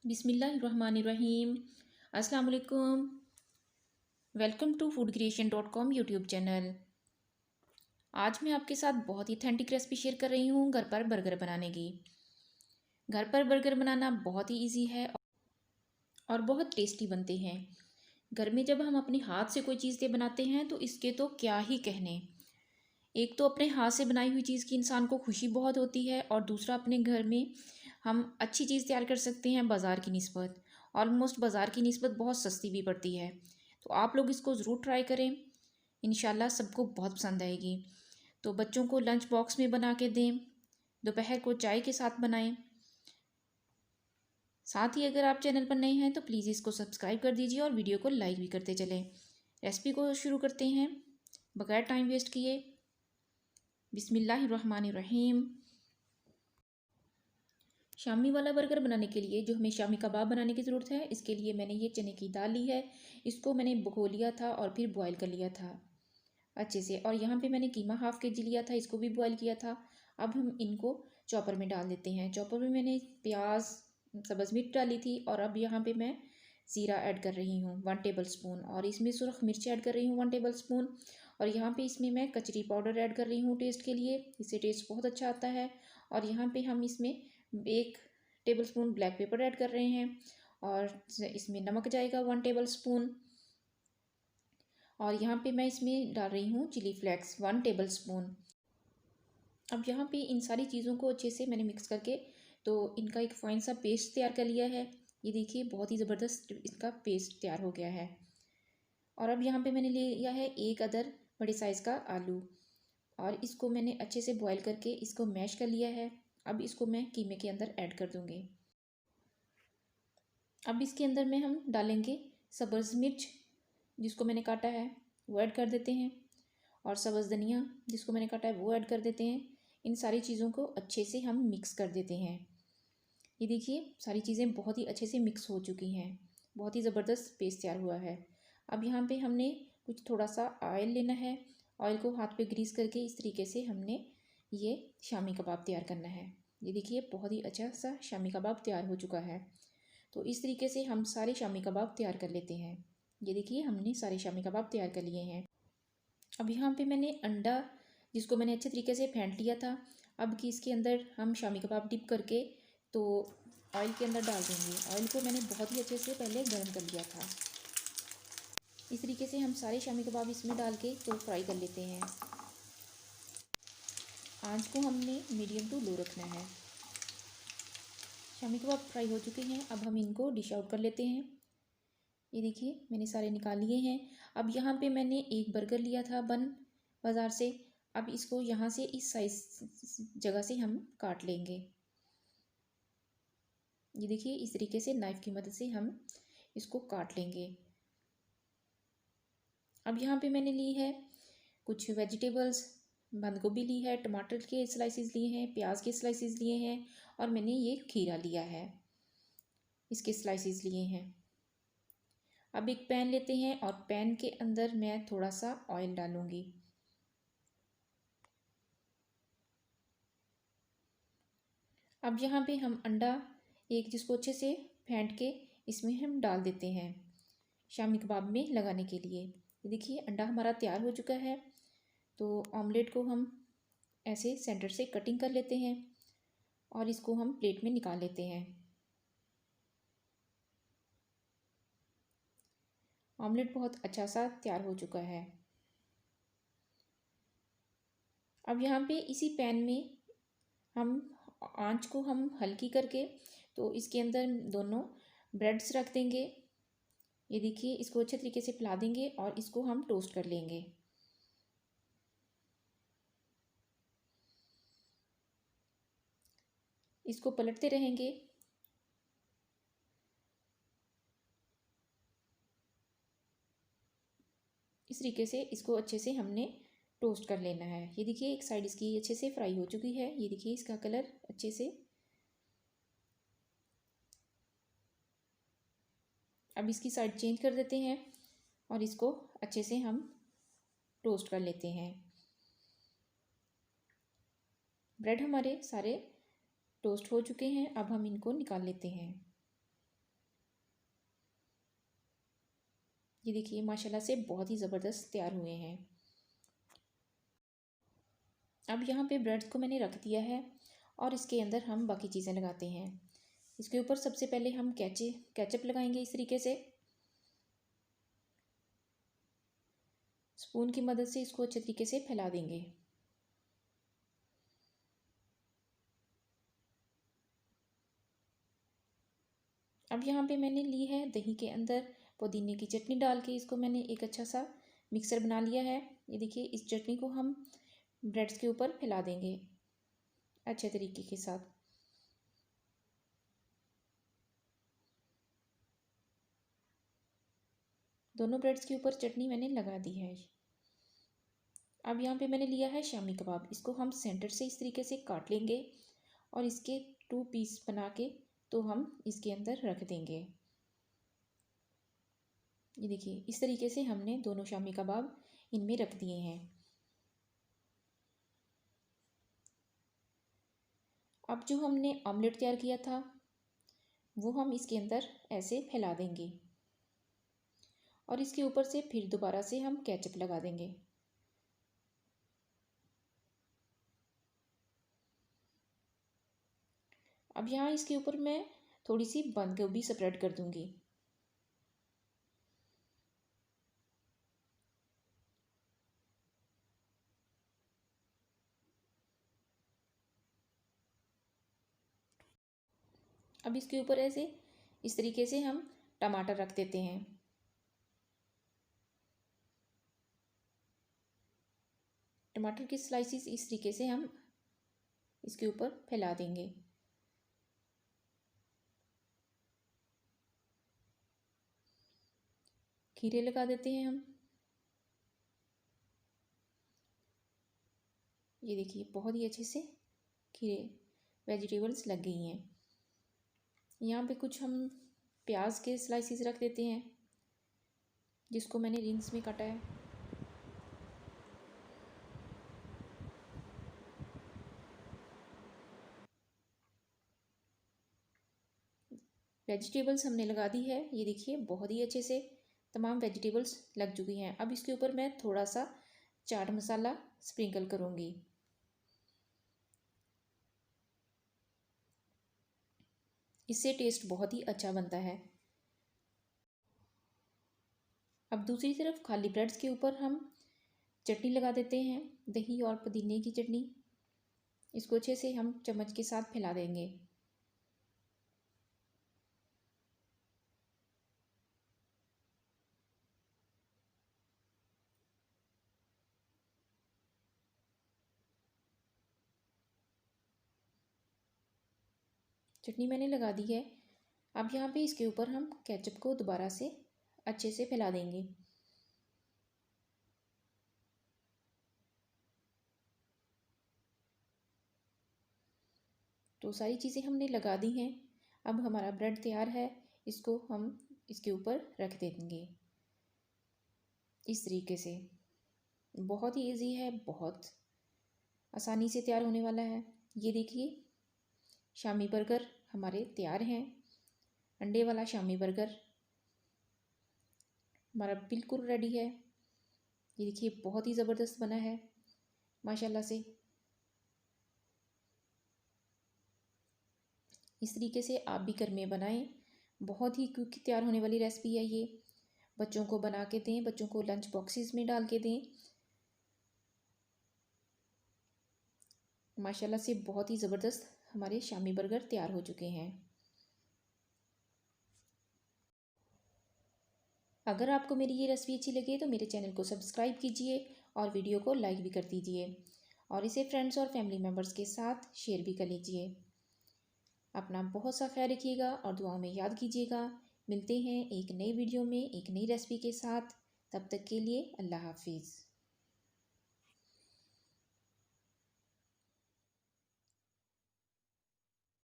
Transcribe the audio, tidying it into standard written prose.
बिस्मिल्लाहिर्रहमानिर्रहीम। अस्सलाम वालेकुम। Welcome to foodcreation.com YouTube channel. आज मैं आपके साथ बहुत ही ऑथेंटिक रेसिपी शेयर कर रही हूँ घर पर बर्गर बनाने की। घर पर बर्गर बनाना बहुत ही इजी है और बहुत टेस्टी बनते हैं। घर में जब हम अपने हाथ से कोई चीज़ें बनाते हैं तो इसके तो क्या ही कहने। एक तो अपने हाथ से बनाई हुई चीज़ की इंसान को खुशी बहुत होती है और दूसरा अपने घर में हम अच्छी चीज़ तैयार कर सकते हैं बाज़ार की निस्बत। ऑलमोस्ट बाज़ार की निस्बत बहुत सस्ती भी पड़ती है। तो आप लोग इसको ज़रूर ट्राई करें, इंशाल्लाह सबको बहुत पसंद आएगी। तो बच्चों को लंच बॉक्स में बना के दें, दोपहर को चाय के साथ बनाएं। साथ ही अगर आप चैनल पर नए हैं तो प्लीज़ इसको सब्सक्राइब कर दीजिए और वीडियो को लाइक भी करते चलें। रेसिपी को शुरू करते हैं बगैर टाइम वेस्ट किए। बिस्मिल्लाहिर्रहमानिर्रहीम। शामी वाला बर्गर बनाने के लिए जो हमें शामी कबाब बनाने की ज़रूरत है, इसके लिए मैंने ये चने की दाल ली है। इसको मैंने भिगो लिया था और फिर बॉईल कर लिया था अच्छे से। और यहाँ पे मैंने कीमा हाफ़ के जी लिया था, इसको भी बॉईल किया था। अब हम इनको चॉपर में डाल देते हैं। चॉपर में मैंने प्याज, सब्ज़ मिर्च डाली थी और अब यहाँ पे मैं ज़ीरा ऐड कर रही हूँ 1 टेबल स्पून, और इसमें सुरख मिर्च ऐड कर रही हूँ 1 टेबल स्पून। और यहाँ पे इसमें मैं कचरी पाउडर ऐड कर रही हूँ टेस्ट के लिए, इससे टेस्ट बहुत अच्छा आता है। और यहाँ पे हम इसमें 1 table spoon black pepper add कर रहे हैं और इसमें नमक जाएगा 1 टेबल स्पून। और यहाँ पे मैं इसमें डाल रही हूँ चिली फ्लेक्स 1 टेबल स्पून। अब यहाँ पे इन सारी चीज़ों को अच्छे से मैंने मिक्स करके तो इनका एक फाइन सा पेस्ट तैयार कर लिया है। ये देखिए बहुत ही ज़बरदस्त इसका पेस्ट तैयार हो गया है। और अब यहाँ पे मैंने ले लिया है 1 अदर बड़े साइज़ का आलू और इसको मैंने अच्छे से बॉईल करके इसको मैश कर लिया है। अब इसको मैं कीमे के अंदर ऐड कर दूँगी। अब इसके अंदर में हम डालेंगे सब्ज़ मिर्च जिसको मैंने काटा है वो ऐड कर देते हैं, और सब्ज़ धनिया जिसको मैंने काटा है वो ऐड कर देते हैं। इन सारी चीज़ों को अच्छे से हम मिक्स कर देते हैं। ये देखिए सारी चीज़ें बहुत ही अच्छे से मिक्स हो चुकी हैं, बहुत ही ज़बरदस्त पेस्ट तैयार हुआ है। अब यहाँ पे हमने कुछ थोड़ा सा ऑयल लेना है। ऑयल को हाथ पे ग्रीस करके इस तरीके से हमने ये शामी कबाब तैयार करना है। ये देखिए बहुत ही अच्छा सा शामी कबाब तैयार हो चुका है। तो इस तरीके से हम सारे शामी कबाब तैयार कर लेते हैं। ये देखिए हमने सारे शामी कबाब तैयार कर लिए हैं। अब यहाँ पे मैंने अंडा जिसको मैंने अच्छे तरीके से फेंट लिया था, अब कि इसके अंदर हम शामी कबाब डिप करके तो ऑयल के अंदर डाल देंगे। ऑयल को मैंने बहुत ही अच्छे से पहले गर्म कर लिया था। इस तरीके से हम सारे शामी कबाब इसमें डाल के तो फ्राई कर लेते हैं। आंच को हमने मीडियम टू लो रखना है। शामी कबाब फ्राई हो चुके हैं, अब हम इनको डिश आउट कर लेते हैं। ये देखिए मैंने सारे निकाल लिए हैं। अब यहाँ पे मैंने एक बर्गर लिया था बन बाज़ार से। अब इसको यहाँ से इस साइज जगह से हम काट लेंगे। ये देखिए इस तरीके से नाइफ़ की मदद से हम इसको काट लेंगे। अब यहाँ पे मैंने ली है कुछ वेजिटेबल्स, बंद गोभी ली है, टमाटर के स्लाइसेस लिए हैं, प्याज के स्लाइसेस लिए हैं और मैंने ये खीरा लिया है, इसके स्लाइसेस लिए हैं। अब एक पैन लेते हैं और पैन के अंदर मैं थोड़ा सा ऑयल डालूंगी। अब यहाँ पे हम अंडा एक जिसको अच्छे से फेंट के इसमें हम डाल देते हैं शामी कबाब में लगाने के लिए। देखिए अंडा हमारा तैयार हो चुका है। तो ऑमलेट को हम ऐसे सेंटर से कटिंग कर लेते हैं और इसको हम प्लेट में निकाल लेते हैं। ऑमलेट बहुत अच्छा सा तैयार हो चुका है। अब यहाँ पे इसी पैन में हम आंच को हम हल्की करके तो इसके अंदर दोनों ब्रेड्स रख देंगे। ये देखिए इसको अच्छे तरीके से फैला देंगे और इसको हम टोस्ट कर लेंगे। इसको पलटते रहेंगे। इस तरीके से इसको अच्छे से हमने टोस्ट कर लेना है। ये देखिए एक साइड इसकी अच्छे से फ्राई हो चुकी है। ये देखिए इसका कलर अच्छे से। अब इसकी साइड चेंज कर देते हैं और इसको अच्छे से हम टोस्ट कर लेते हैं। ब्रेड हमारे सारे टोस्ट हो चुके हैं, अब हम इनको निकाल लेते हैं। ये देखिए माशाल्लाह से बहुत ही ज़बरदस्त तैयार हुए हैं। अब यहाँ पे ब्रेड्स को मैंने रख दिया है और इसके अंदर हम बाकी चीज़ें लगाते हैं। इसके ऊपर सबसे पहले हम केचप लगाएंगे इस तरीके से। स्पून की मदद से इसको अच्छे तरीके से फैला देंगे। अब यहाँ पे मैंने ली है दही के अंदर पुदीने की चटनी डाल के इसको मैंने एक अच्छा सा मिक्सर बना लिया है। ये देखिए इस चटनी को हम ब्रेड्स के ऊपर फैला देंगे अच्छे तरीके के साथ। दोनों ब्रेड्स के ऊपर चटनी मैंने लगा दी है। अब यहाँ पे मैंने लिया है शामी कबाब। इसको हम सेंटर से इस तरीके से काट लेंगे और इसके 2 पीस बना के तो हम इसके अंदर रख देंगे। ये देखिए इस तरीके से हमने दोनों शामी कबाब इनमें रख दिए हैं। अब जो हमने ऑमलेट तैयार किया था वो हम इसके अंदर ऐसे फैला देंगे और इसके ऊपर से फिर दोबारा से हम केचप लगा देंगे। अब यहाँ इसके ऊपर मैं थोड़ी सी बंद गोभी स्प्रेड कर दूंगी। अब इसके ऊपर ऐसे इस तरीके से हम टमाटर रख देते हैं। टमाटर की स्लाइसिस इस तरीके से हम इसके ऊपर फैला देंगे। खीरे लगा देते हैं हम। ये देखिए बहुत ही अच्छे से खीरे वेजिटेबल्स लग गई हैं। यहाँ पे कुछ हम प्याज के स्लाइसिस रख देते हैं जिसको मैंने रिंग्स में काटा है। वेजिटेबल्स हमने लगा दी है। ये देखिए बहुत ही अच्छे से तमाम वेजिटेबल्स लग चुकी हैं। अब इसके ऊपर मैं थोड़ा सा चाट मसाला स्प्रिंकल करूँगी। इससे टेस्ट बहुत ही अच्छा बनता है। अब दूसरी तरफ खाली ब्रेड्स के ऊपर हम चटनी लगा देते हैं, दही और पुदीने की चटनी। इसको अच्छे से हम चम्मच के साथ फैला देंगे। चटनी मैंने लगा दी है। अब यहाँ पे इसके ऊपर हम केचप को दोबारा से अच्छे से फैला देंगे। तो सारी चीज़ें हमने लगा दी हैं। अब हमारा ब्रेड तैयार है। इसको हम इसके ऊपर रख देंगे इस तरीके से। बहुत ही इजी है, बहुत आसानी से तैयार होने वाला है। ये देखिए शामी बर्गर हमारे तैयार हैं। अंडे वाला शामी बर्गर हमारा बिल्कुल रेडी है। ये देखिए बहुत ही ज़बरदस्त बना है माशाल्लाह से। इस तरीके से आप भी घर में बनाएं। बहुत ही क्विक तैयार होने वाली रेसिपी है ये। बच्चों को बना के दें, बच्चों को लंच बॉक्सेस में डाल के दें। माशाल्लाह से बहुत ही ज़बरदस्त हमारे शामी बर्गर तैयार हो चुके हैं। अगर आपको मेरी ये रेसिपी अच्छी लगे तो मेरे चैनल को सब्सक्राइब कीजिए और वीडियो को लाइक भी कर दीजिए और इसे फ्रेंड्स और फैमिली मेम्बर्स के साथ शेयर भी कर लीजिए। अपना बहुत सा ख्याल रखिएगा और दुआओं में याद कीजिएगा। मिलते हैं एक नई वीडियो में एक नई रेसिपी के साथ। तब तक के लिए अल्लाह हाफिज़।